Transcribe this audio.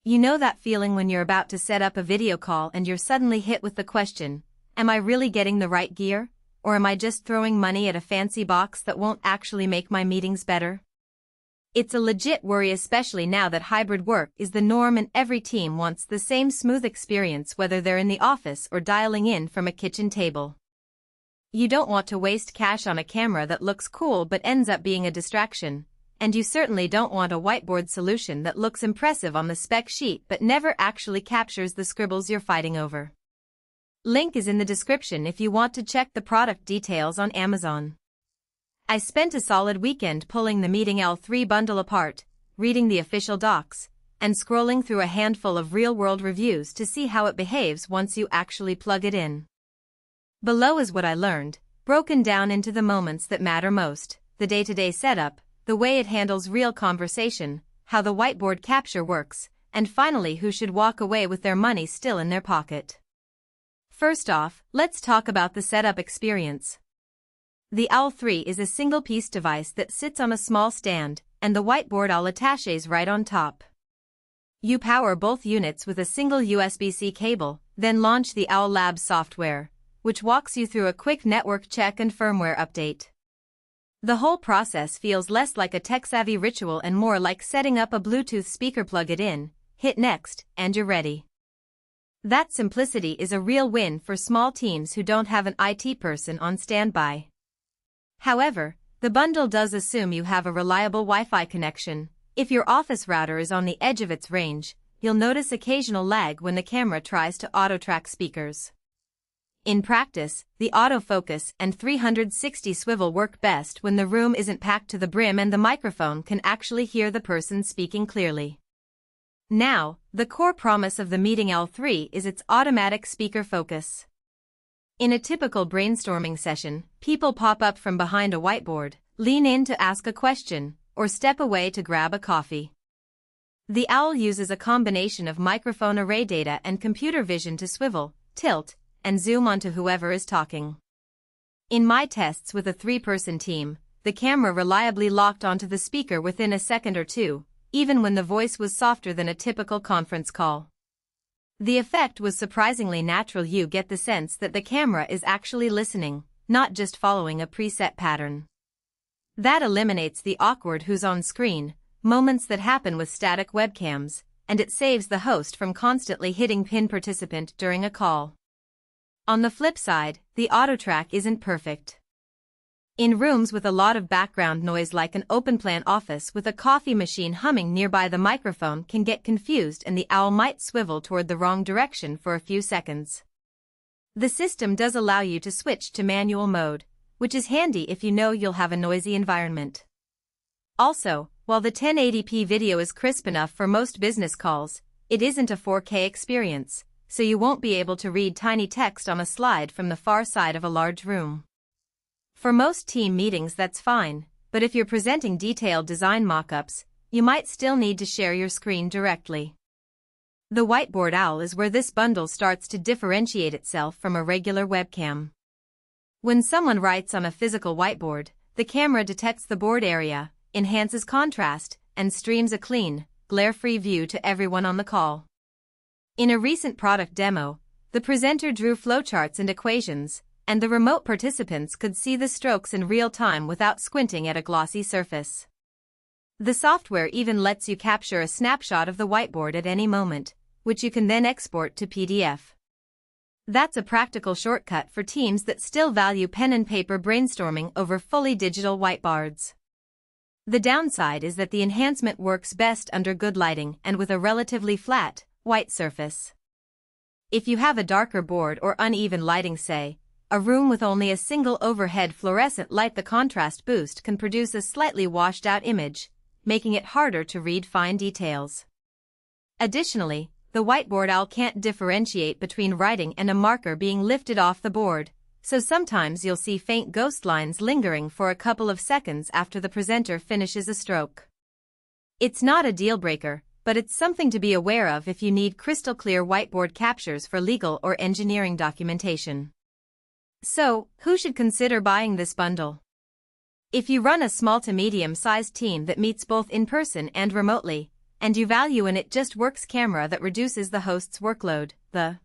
You know that feeling when you're about to set up a video call and you're suddenly hit with the question, am I really getting the right gear? Or am I just throwing money at a fancy box that won't actually make my meetings better? It's a legit worry, especially now that hybrid work is the norm and every team wants the same smooth experience whether they're in the office or dialing in from a kitchen table. You don't want to waste cash on a camera that looks cool but ends up being a distraction, and you certainly don't want a whiteboard solution that looks impressive on the spec sheet but never actually captures the scribbles you're fighting over. Link is in the description if you want to check the product details on Amazon. I spent a solid weekend pulling the Meeting L3 bundle apart, reading the official docs, and scrolling through a handful of real-world reviews to see how it behaves once you actually plug it in. Below is what I learned, broken down into the moments that matter most: the day-to-day setup, the way it handles real conversation, how the whiteboard capture works, and finally who should walk away with their money still in their pocket. First off, let's talk about the setup experience. The L3 is a single-piece device that sits on a small stand, and the whiteboard all attaches right on top. You power both units with a single USB-C cable, then launch the Owl Labs software, which walks you through a quick network check and firmware update. The whole process feels less like a tech-savvy ritual and more like setting up a Bluetooth speaker. Plug it in, hit next, and you're ready. That simplicity is a real win for small teams who don't have an IT person on standby. However, the bundle does assume you have a reliable Wi-Fi connection. If your office router is on the edge of its range, you'll notice occasional lag when the camera tries to auto-track speakers. In practice, the autofocus and 360 swivel work best when the room isn't packed to the brim and the microphone can actually hear the person speaking clearly. Now, the core promise of the Meeting L3 is its automatic speaker focus. In a typical brainstorming session, people pop up from behind a whiteboard, lean in to ask a question, or step away to grab a coffee. The Owl uses a combination of microphone array data and computer vision to swivel, tilt, and zoom onto whoever is talking. In my tests with a 3-person team, the camera reliably locked onto the speaker within a second or two, even when the voice was softer than a typical conference call. The effect was surprisingly natural. You get the sense that the camera is actually listening, not just following a preset pattern. That eliminates the awkward who's on screen moments that happen with static webcams, and it saves the host from constantly hitting pin participant during a call. On the flip side, the auto-track isn't perfect. In rooms with a lot of background noise like an open-plan office with a coffee machine humming nearby, the microphone can get confused and the Owl might swivel toward the wrong direction for a few seconds. The system does allow you to switch to manual mode, which is handy if you know you'll have a noisy environment. Also, while the 1080p video is crisp enough for most business calls, it isn't a 4K experience, so you won't be able to read tiny text on a slide from the far side of a large room. For most team meetings that's fine, but if you're presenting detailed design mock-ups, you might still need to share your screen directly. The Whiteboard Owl is where this bundle starts to differentiate itself from a regular webcam. When someone writes on a physical whiteboard, the camera detects the board area, enhances contrast, and streams a clean, glare-free view to everyone on the call. In a recent product demo, the presenter drew flowcharts and equations, and the remote participants could see the strokes in real time without squinting at a glossy surface. The software even lets you capture a snapshot of the whiteboard at any moment, which you can then export to PDF. That's a practical shortcut for teams that still value pen and paper brainstorming over fully digital whiteboards. The downside is that the enhancement works best under good lighting and with a relatively flat, white surface. If you have a darker board or uneven lighting, say, a room with only a single overhead fluorescent light, the contrast boost can produce a slightly washed-out image, making it harder to read fine details. Additionally, the Whiteboard Owl can't differentiate between writing and a marker being lifted off the board, so sometimes you'll see faint ghost lines lingering for a couple of seconds after the presenter finishes a stroke. It's not a deal-breaker, but it's something to be aware of if you need crystal-clear whiteboard captures for legal or engineering documentation. So, who should consider buying this bundle? If you run a small to medium-sized team that meets both in person and remotely, and you value an it just works camera that reduces the host's workload. The